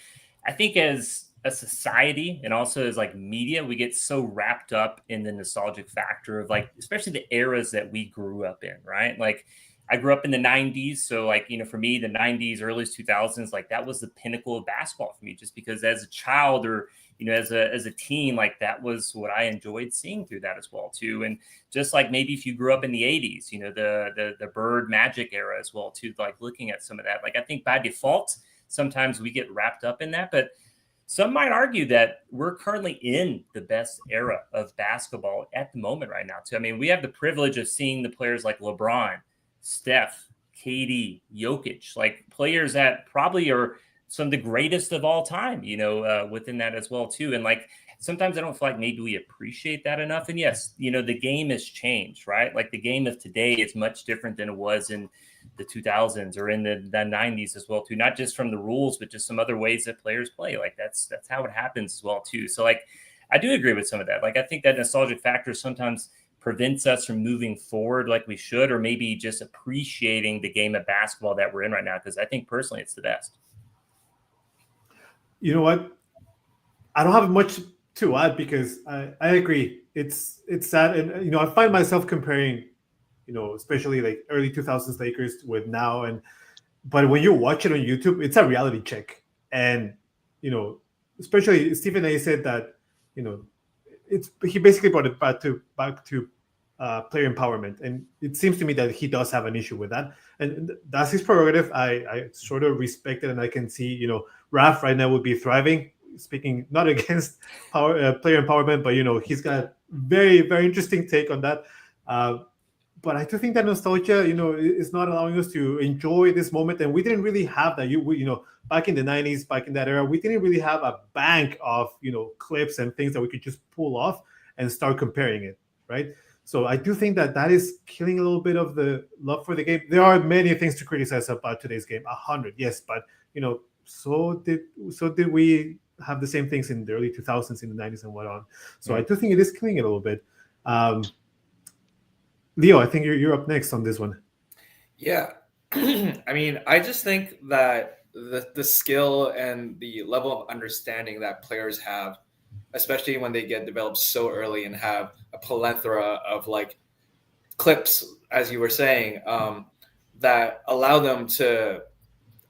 I think as a society and also as like media, we get so wrapped up in the nostalgic factor of, like, especially the eras that we grew up in, right? Like, I grew up in the 90s. So, like, for me, the 90s, early 2000s, like, that was the pinnacle of basketball for me, just because as a child, or, as a teen, like, that was what I enjoyed seeing through that as well too. And just like maybe if you grew up in the 80s, the Bird Magic era as well too, like looking at some of that, like, I think by default, sometimes we get wrapped up in that, but some might argue that we're currently in the best era of basketball at the moment right now too. We have the privilege of seeing the players like LeBron, Steph, KD, Jokic, like players that probably are some of the greatest of all time, within that as well too. And like sometimes I don't feel like maybe we appreciate that enough. And yes, the game has changed, right? Like the game of today is much different than it was in the 2000s or in the 90s as well too. Not just from the rules, but just some other ways that players play. Like that's how it happens as well too. So like I do agree with some of that. Like I think that nostalgic factor sometimes prevents us from moving forward like we should, or maybe just appreciating the game of basketball that we're in right now. Because I think personally it's the best. You know what? I don't have much to add because I agree. It's sad, and I find myself comparing, especially like early 2000s Lakers with now, but when you watch it on YouTube, it's a reality check, and especially Stephen A. said that he basically brought it back to player empowerment, and it seems to me that he does have an issue with that, and that's his prerogative. I sort of respect it, and I can see Raf right now would be thriving. Speaking not against player empowerment, but he's got a very, very interesting take on that. But I do think that nostalgia, is not allowing us to enjoy this moment, and we didn't really have that. Back in the 90s, back in that era, we didn't really have a bank of clips and things that we could just pull off and start comparing it, right? So I do think that is killing a little bit of the love for the game. There are many things to criticize about today's game, 100, yes, but so did we have the same things in the early 2000s, in the 90s, and whatnot. So I do think it is killing it a little bit. Leo, I think you're up next on this one. Yeah. I mean, I just think that the skill and the level of understanding that players have, especially when they get developed so early and have a plethora of like clips, as you were saying, that allow them to,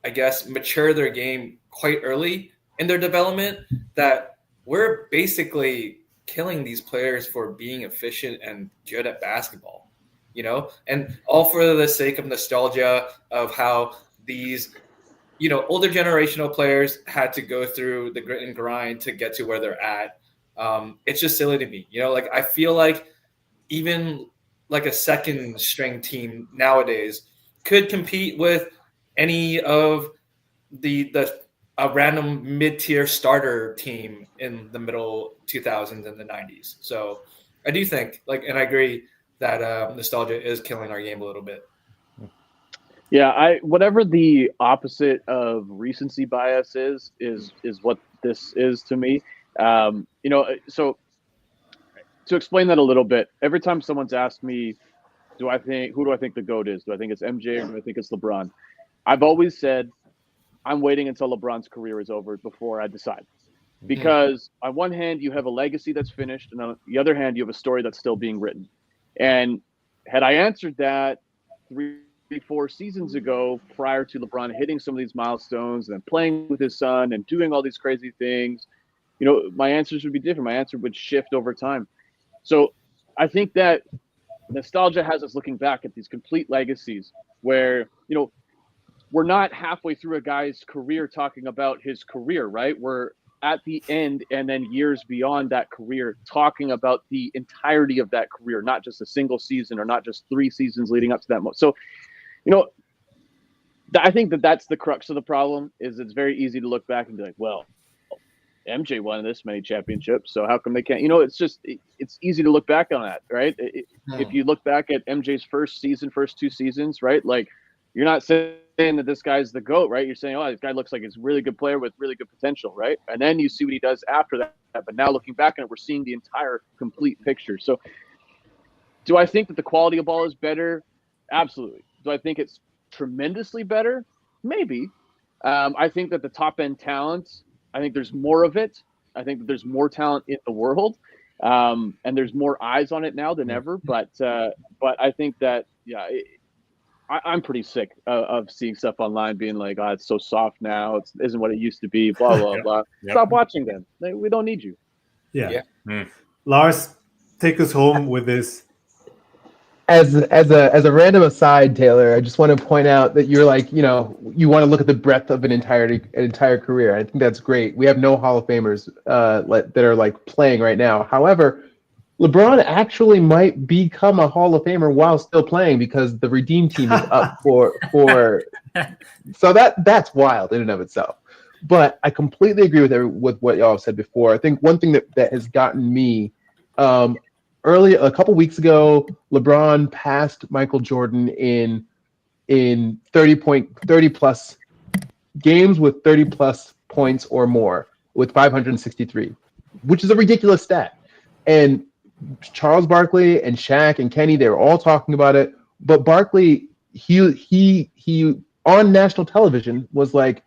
I guess, mature their game quite early in their development, that we're basically killing these players for being efficient and good at basketball, and all for the sake of nostalgia of how these, older generational players had to go through the grit and grind to get to where they're at. It's just silly to me, like I feel like even like a second string team nowadays could compete with any of a random mid-tier starter team in the middle 2000s and the 90s. So I do think, and I agree that nostalgia is killing our game a little bit. Yeah, whatever the opposite of recency bias is what this is to me. So to explain that a little bit, every time someone's asked me, who do I think the GOAT is? Do I think it's MJ or do I think it's LeBron? I've always said, I'm waiting until LeBron's career is over before I decide. Because on one hand, you have a legacy that's finished, and on the other hand, you have a story that's still being written. And had I answered that 3-4 seasons ago, prior to LeBron hitting some of these milestones and playing with his son and doing all these crazy things, my answers would be different. My answer would shift over time. So I think that nostalgia has us looking back at these complete legacies where, we're not halfway through a guy's career talking about his career, right? We're at the end and then years beyond that career talking about the entirety of that career, not just a single season or not just 3 seasons leading up to that moment. So, I think that's the crux of the problem. Is it's very easy to look back and be like, well, MJ won this many championships, so how come they can't? It's easy to look back on that, right? If you look back at MJ's first 2 seasons, right? Like, you're not saying that this guy's the GOAT, right? You're saying, oh, this guy looks like he's a really good player with really good potential, right? And then you see what he does after that. But now looking back on it, we're seeing the entire complete picture. So do I think that the quality of ball is better? Absolutely. Do I think it's tremendously better? Maybe. I think that the top end talent, I think there's more of it. I think that there's more talent in the world, and there's more eyes on it now than ever. But I think that, I'm pretty sick of seeing stuff online being like, oh, it's so soft now. It isn't what it used to be, blah, blah, blah. Yep. Stop watching them. We don't need you. Yeah. Lars, take us home with this. As a random aside, Taylor, I just want to point out that you're like, you want to look at the breadth of an entire career. I think that's great. We have no Hall of Famers that are like playing right now. However, LeBron actually might become a Hall of Famer while still playing because the Redeem team is up for so that's wild in and of itself. But I completely agree with what y'all have said before. I think one thing that has gotten me early a couple weeks ago, LeBron passed Michael Jordan in 30 plus games with 30 plus points or more with 563, which is a ridiculous stat. And Charles Barkley and Shaq and Kenny, they were all talking about it. But Barkley, he on national television was like,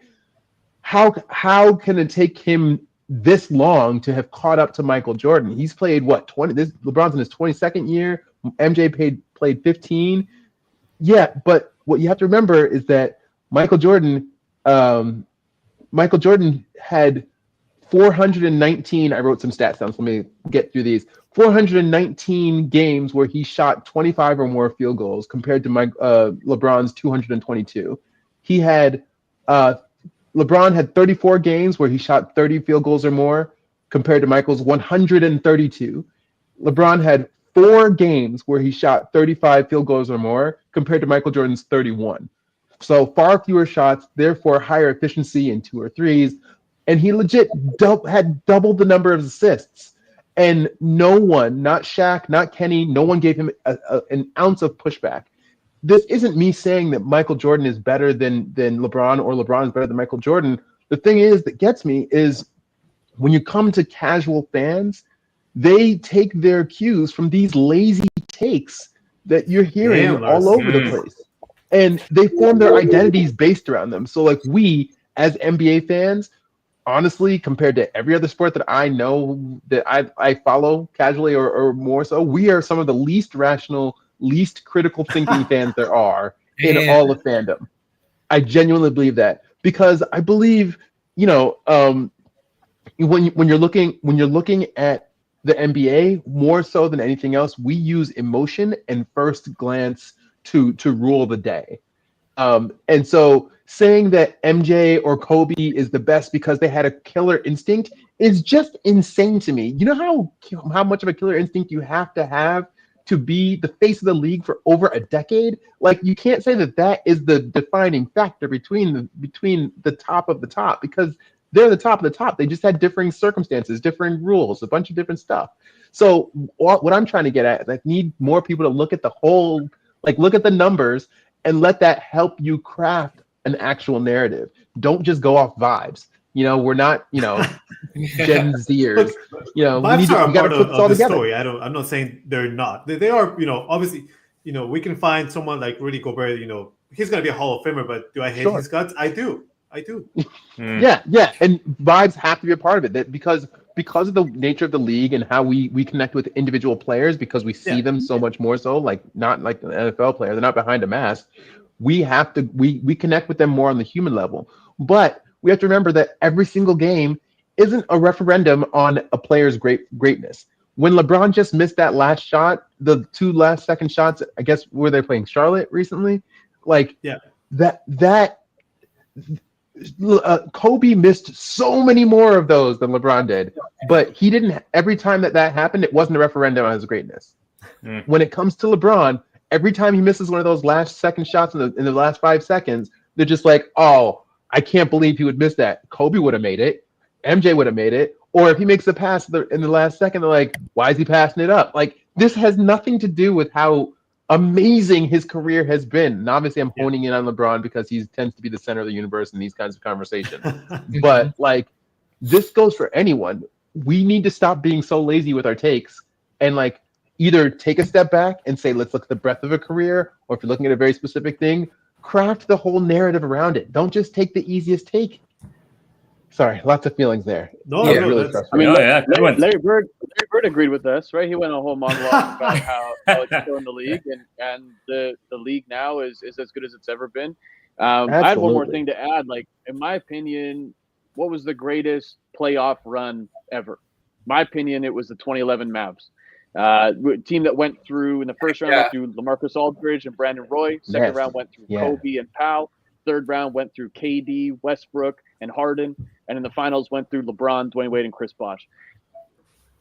how can it take him this long to have caught up to Michael Jordan? He's played what 20? This LeBron's in his 22nd year. MJ played 15. Yeah, but what you have to remember is that Michael Jordan had 419. I wrote some stats down, so let me get through these. 419 games where he shot 25 or more field goals compared to LeBron's 222. He had LeBron had 34 games where he shot 30 field goals or more compared to Michael's 132. LeBron had 4 games where he shot 35 field goals or more compared to Michael Jordan's 31. So far fewer shots, therefore higher efficiency in 2 or 3s. And he legit had doubled the number of assists. And no one, not Shaq, not Kenny, no one gave him an ounce of pushback. This isn't me saying that Michael Jordan is better than LeBron or LeBron is better than Michael Jordan. The thing is that gets me is when you come to casual fans, they take their cues from these lazy takes that you're hearing all over the place. And they form their identities based around them. So like we as NBA fans, honestly, compared to every other sport that I know that I follow casually or more so, we are some of the least rational, least critical thinking fans there are in all of fandom. I genuinely believe that because I believe, when you're looking at the NBA more so than anything else, we use emotion and first glance to rule the day. And so saying that MJ or Kobe is the best because they had a killer instinct is just insane to me. You know how much of a killer instinct you have to be the face of the league for over a decade? Like, you can't say that is the defining factor between the top of the top, because they're the top of the top. They just had differing circumstances, differing rules, a bunch of different stuff. So what I'm trying to get at is I need more people to look at the whole, look at the numbers and let that help you craft an actual narrative. Don't just go off vibes. We're not, Gen Zers. Vibes are a part of the together. story. I'm not saying they're not. They are, obviously, we can find someone like Rudy Gobert, he's going to be a Hall of Famer, but do I hate his guts? I do. Yeah. And vibes have to be a part of it. That because of the nature of the league and how we connect with individual players, because we see them so much more so, not like the NFL player. They're not behind a mask. We have to we connect with them more on the human level. But we have to remember that every single game isn't a referendum on a player's greatness. When LeBron just missed that last shot, the 2 last second shots, I guess, were they playing Charlotte recently? Kobe missed so many more of those than LeBron did, but he didn't. Every time that happened, it wasn't a referendum on his greatness. When it comes to LeBron, every time he misses one of those last second shots in the last 5 seconds, they're just like, oh, I can't believe he would miss that. Kobe would have made it. MJ would have made it. Or if he makes a pass in the last second, they're like, why is he passing it up? This has nothing to do with how amazing his career has been. And obviously I'm honing in on LeBron because he tends to be the center of the universe in these kinds of conversations. But this goes for anyone. We need to stop being so lazy with our takes and either take a step back and say, let's look at the breadth of a career, or if you're looking at a very specific thing, craft the whole narrative around it. Don't just take the easiest take. Sorry, lots of feelings there. No, really frustrating. Larry Bird agreed with us, right? He went a whole monologue about how it's still in the league, and the league now is as good as it's ever been. I had one more thing to add. In my opinion, what was the greatest playoff run ever? My opinion, it was the 2011 Mavs. Team that went through in the first round went through LaMarcus Aldridge and Brandon Roy. Second round went through Kobe and Powell. Third round went through KD, Westbrook, and Harden. And in the finals went through LeBron, Dwayne Wade, and Chris Bosh.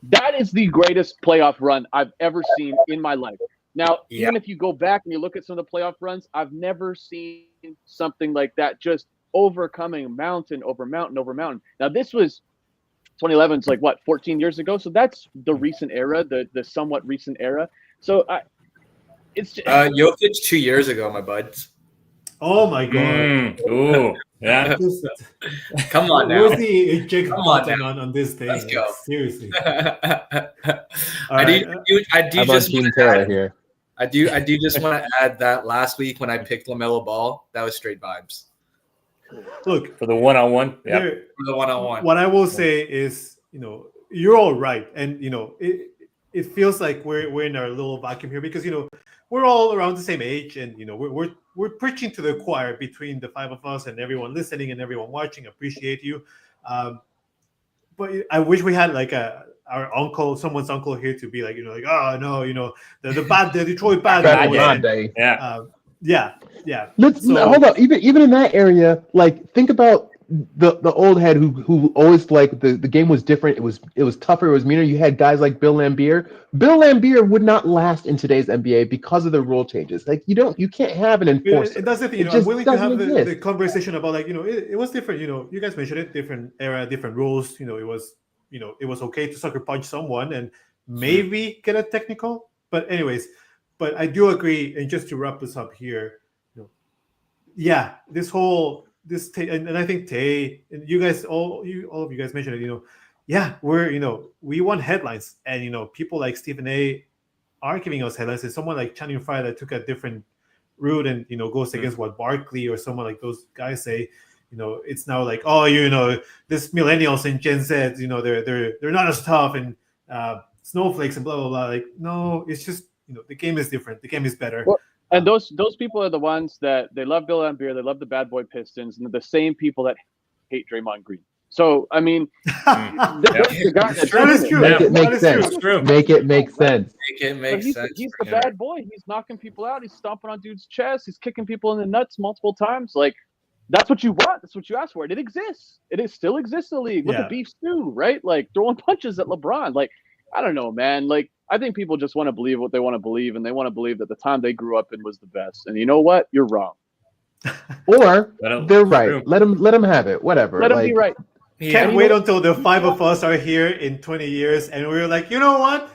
That is the greatest playoff run I've ever seen in my life. Now, even if you go back and you look at some of the playoff runs, I've never seen something like that just overcoming mountain over mountain over mountain. Now this was 2011. It's like what 14 years ago. So that's the recent era, the somewhat recent era. So it's just, Jokic 2 years ago, my buds. Oh my god! Ooh, yeah. Come on now. Where's the eject Come on button now. on this thing? Let's go. Seriously. I right. do I'm on just Team want to Taylor add, here. I do just want to add that last week when I picked LaMelo Ball, that was straight vibes Look, For the one-on-one. Yeah. there- for the one-on-one. what I will say is, you're all right, and it feels like we're in our little vacuum here because we're all around the same age, and we're preaching to the choir between the five of us and everyone listening and everyone watching. Appreciate you, but I wish we had like our uncle, someone's uncle here to be like, oh no, the Detroit bad Back boys, in my and, day. Yeah. yeah. Let's So- hold up. Even in that area, like think about the old head who always like the game was different. It was tougher. It was meaner. You had guys like Bill Laimbeer. Bill Laimbeer would not last in today's NBA because of the rule changes. Like you can't have an enforcer. And that's the thing, It I'm just willing to have doesn't the exist. conversation about like, it was different, you guys mentioned it, different era, different rules, it was okay to sucker punch someone and maybe get a technical, but anyways, but I do agree, and just to wrap this up here, yeah, and I think Tay and you guys, all of you guys mentioned it, yeah, we want headlines, and people like Stephen A are giving us headlines, and someone like Channing Frye that took a different route and goes against what Barkley or someone like those guys say, it's now like, oh, this millennials and Gen Z, they're not as tough and snowflakes and blah blah blah. Like, no, it's just the game is different, the game is better. Well, and those people are the ones that they love Bill Laimbeer, they love the bad boy Pistons, and they're the same people that hate Draymond Green. So I mean, the guy that's That is true. Make it make That is sense. true. True. Make it make sense. Make it But make he's sense. the for him. bad boy. He's knocking people out. He's stomping on dudes' chests. He's kicking people in the nuts multiple times. Like, that's what you want. That's what you asked for. And it exists. Still exists in the league. Look Yeah. at Beef Stew, right? Like throwing punches at LeBron. Like, I don't know, man. Like, I think people just want to believe what they want to believe, and they want to believe that the time they grew up in was the best. And you know what? You're wrong. Or That'll- they're right. true. Let them have it. Whatever. Let him be right. Can't Yeah. wait until the five of us are here in 20 years and we're like, you know what?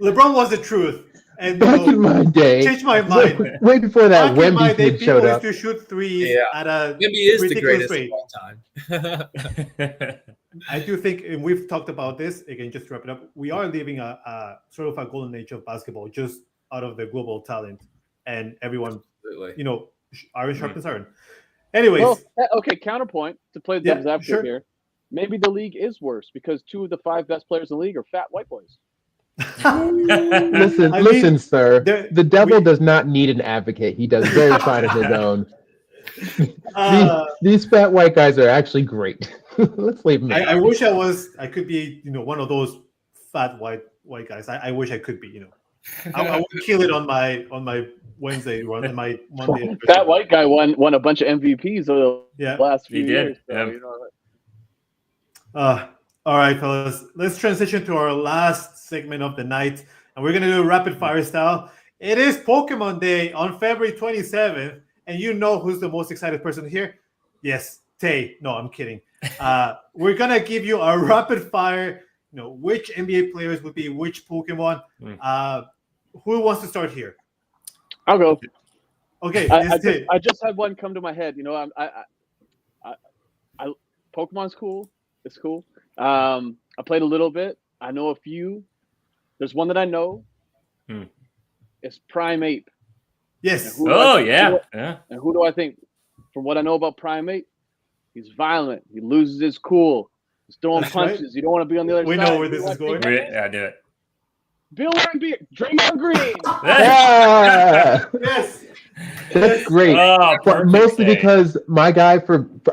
LeBron was the truth. And Back in my day, change my mind. way before that Back in my Wemby day, kid people showed used up. to shoot threes Yeah. at a Maybe he is the ridiculous greatest rate. of all time. I do think, and we've talked about this again, just to wrap it up, we are living a sort of a golden age of basketball just out of the global talent, and everyone, Absolutely. iron sharpens iron. Anyways, Well, okay, counterpoint to play the Yeah, devil's advocate sure. here. Maybe the league is worse because 2 of the 5 best players in the league are fat white boys. Listen, I listen, mean, sir. there- The devil we- does not need an advocate. He does very fine on his own. uh, These fat white guys are actually great. Let's leave them. I wish I could be, one of those fat white guys. I wish I could be, I would kill it on my Wednesday or on my Monday. That white guy won a bunch of MVPs over Yeah. the last few He did, years. So, yeah. All right, fellas. Let's transition to our last segment of the night, and we're gonna do rapid fire style. It is Pokemon Day on February 27th, and you know who's the most excited person here? Yes, Tay. No, I'm kidding. We're gonna give you a rapid fire. Which NBA players would be which Pokemon? Who wants to start here? I'll go. Okay, I just had one come to my head. Pokemon's cool. It's cool. I played a little bit. I know a few. There's one that I know. It's Primeape. Yes. Yeah. And who do I think? From what I know about Primeape, he's violent. He loses his cool. He's throwing That's right. punches. You don't want to be on the other We side. know where Who this do I is think going. that is? Yeah, do it. Bill Laimbeer, Draymond Green. Yeah, Yes. that's great. Oh, But perfect, mostly Tay. because my guy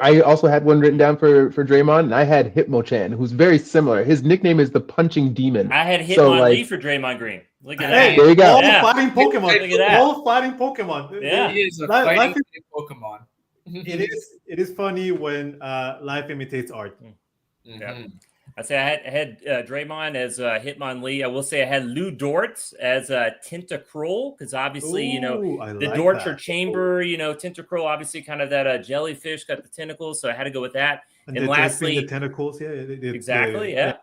I also had one written down for Draymond, and I had Hitmonchan, who's very similar. His nickname is the Punching Demon. I had So, Hitmonlee like- for Draymond Green. Look at Hey, that. There you go. all Yeah. fighting Pokemon. Look at that. All fighting Pokemon. Yeah. He is a Life fighting is- Pokemon. It is funny when life imitates art. Mhm. I say I had Draymond as Hitmonlee. I will say I had Lou Dort as Tentacruel because obviously, Ooh, I the like Dorts that. are chamber. Tentacruel obviously kind of that jellyfish, got the tentacles, so I had to go with that. And And the lastly, the tentacles, yeah, exactly, yeah.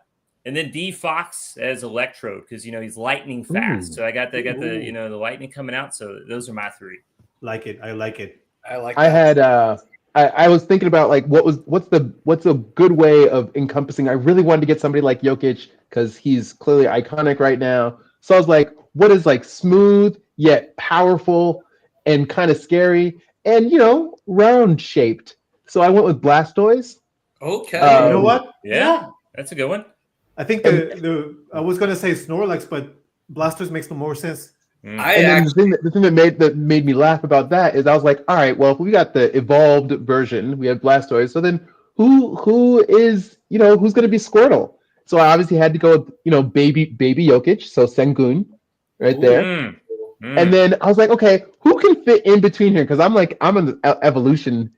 And then D Fox as Electrode because he's lightning fast. Ooh. So I got the Ooh. the lightning coming out. So those are my three. Like it. I like it. I like I that. had I was thinking about like what's a good way of encompassing. I really wanted to get somebody like Jokic because he's clearly iconic right now. So I was like, what is like smooth yet powerful and kind of scary and round shaped. So I went with Blastoise. Okay. You know Um, what? Yeah, that's a good one. I think And- the I was gonna say Snorlax, but Blastoise makes no more sense. I And then actually, the thing that made me laugh about that is I was like, all right, well, if we got the evolved version, we have Blastoise. So then who is who's going to be Squirtle? So I obviously had to go with baby Jokic, so Sengun, right there. Mm. And then I was like, okay, who can fit in between here? Because I'm on the evolution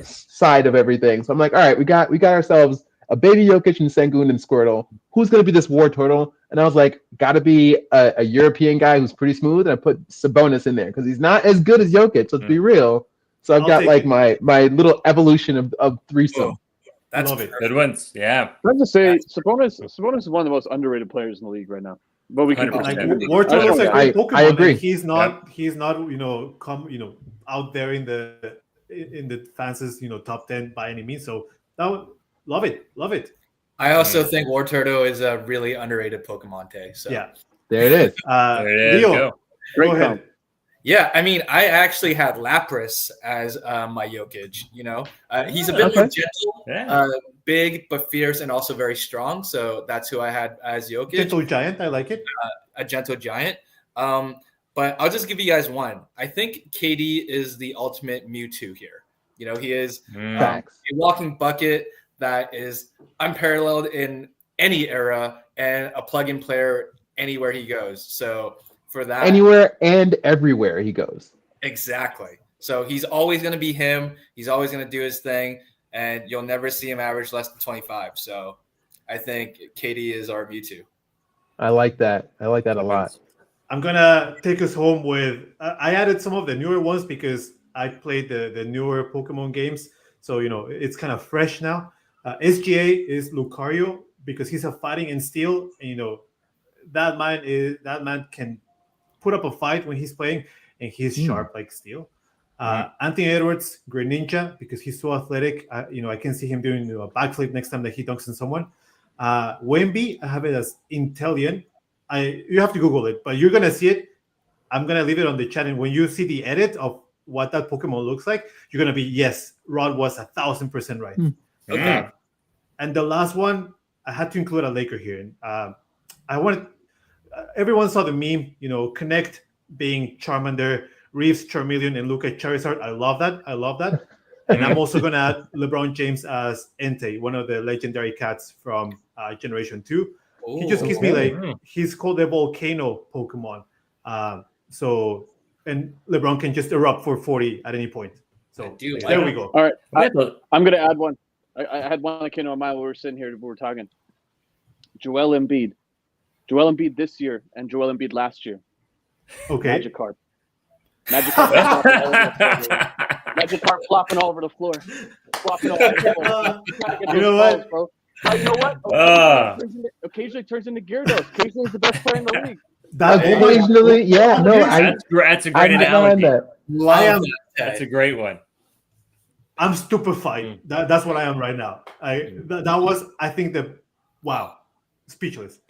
side of everything. So I'm like, all right, we got ourselves a baby Jokic and Sengun and Squirtle. Who's going to be this war turtle? And I was like, got to be a European guy who's pretty smooth. And I put Sabonis in there because he's not as good as Jokic. Let's be real. So I've I'll got take like it. my little evolution of threesome. that's Love it. perfect. Good ones. Yeah. I have to say, That's- Sabonis is one of the most underrated players in the league right now. But we can 100%. Like Yeah. War Turtle's a great Pokemon. I agree. And he's not out there in the fans' top 10 by any means. So love it. I also think War Turtle is a really underrated Pokemon. So Yeah. There it is. There it is. Leo, Go. Great go ahead. comp. yeah, I mean, I actually had Lapras as my Jokic. He's a bit more gentle, Yeah. big but fierce, and also very strong. So that's who I had as Jokic, Gentle Giant, I like it. a gentle giant. But I'll just give you guys one. I think KD is the ultimate Mewtwo here. He is Facts. a walking bucket that is unparalleled in any era and a plug-in player anywhere he goes. So for that, Anywhere and everywhere he goes. exactly. So he's always going to be him. He's always going to do his thing, and you'll never see him average less than 25. So I think KD is our Mewtwo. I like that. I like that a lot. I'm gonna take us home with. I added some of the newer ones because I played the newer Pokemon games, so it's kind of fresh now. SGA is Lucario because he's a fighting in steel, and that man can put up a fight when he's playing, and he's sharp like steel. Anthony Edwards, Greninja, because he's so athletic. I can see him doing a backflip next time that he dunks on someone. Wemby, I have it as Intellion. You have to Google it, but you're gonna see it. I'm gonna leave it on the chat, and when you see the edit of what that Pokemon looks like, you're gonna be yes, Rod was 1,000% right. Okay. And the last one, I had to include a Laker here. I wanted everyone saw the meme, Connect being Charmander, Reeves, Charmeleon, and Luca Charizard. I love that. And I'm also gonna add LeBron James as Entei, one of the legendary cats from Generation 2. He just gives me he's called a volcano Pokemon. And LeBron can just erupt for 40 at any point. So there we go. All right. I'm going to add one. I had one that came to my mind while we were sitting here, we were talking. Joel Embiid. Joel Embiid this year and Joel Embiid last year. Okay. Magikarp flopping all over the floor. Flopping all over the floor. You know what? Bro. You know what? Occasionally turns into Gyarados. Occasionally he's the best player in the league. Occasionally, yeah. No, that's a great analogy. That's a great one. I'm stupefied. That's what I am right now. That was, I think, speechless.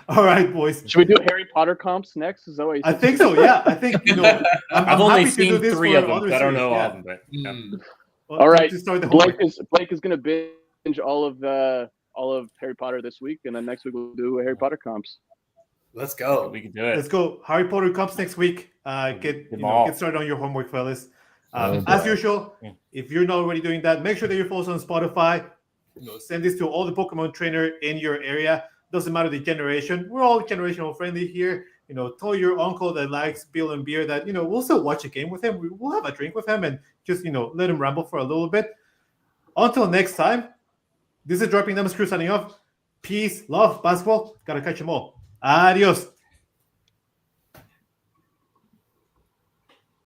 All right, boys. Should we do Harry Potter comps next? Is that what you I think so. Yeah, I think I've only seen 3 of them. So I don't know all of them, but Well, all right. Blake is going to binge all of Harry Potter this week, and then next week we'll do Harry Potter comps. Let's go. we can do it. Let's go. Harry Potter comes next week. Get started on your homework, fellas. As usual, if you're not already doing that, make sure that you follow us on Spotify. Send this to all the Pokemon trainer in your area. Doesn't matter the generation. We're all generational friendly here. Tell your uncle that likes Bill and beer that we'll still watch a game with him. We'll have a drink with him and just let him ramble for a little bit. Until next time, This is Dropping Numbers Crew signing off. Peace, love, basketball. Gotta catch 'em all. Adios.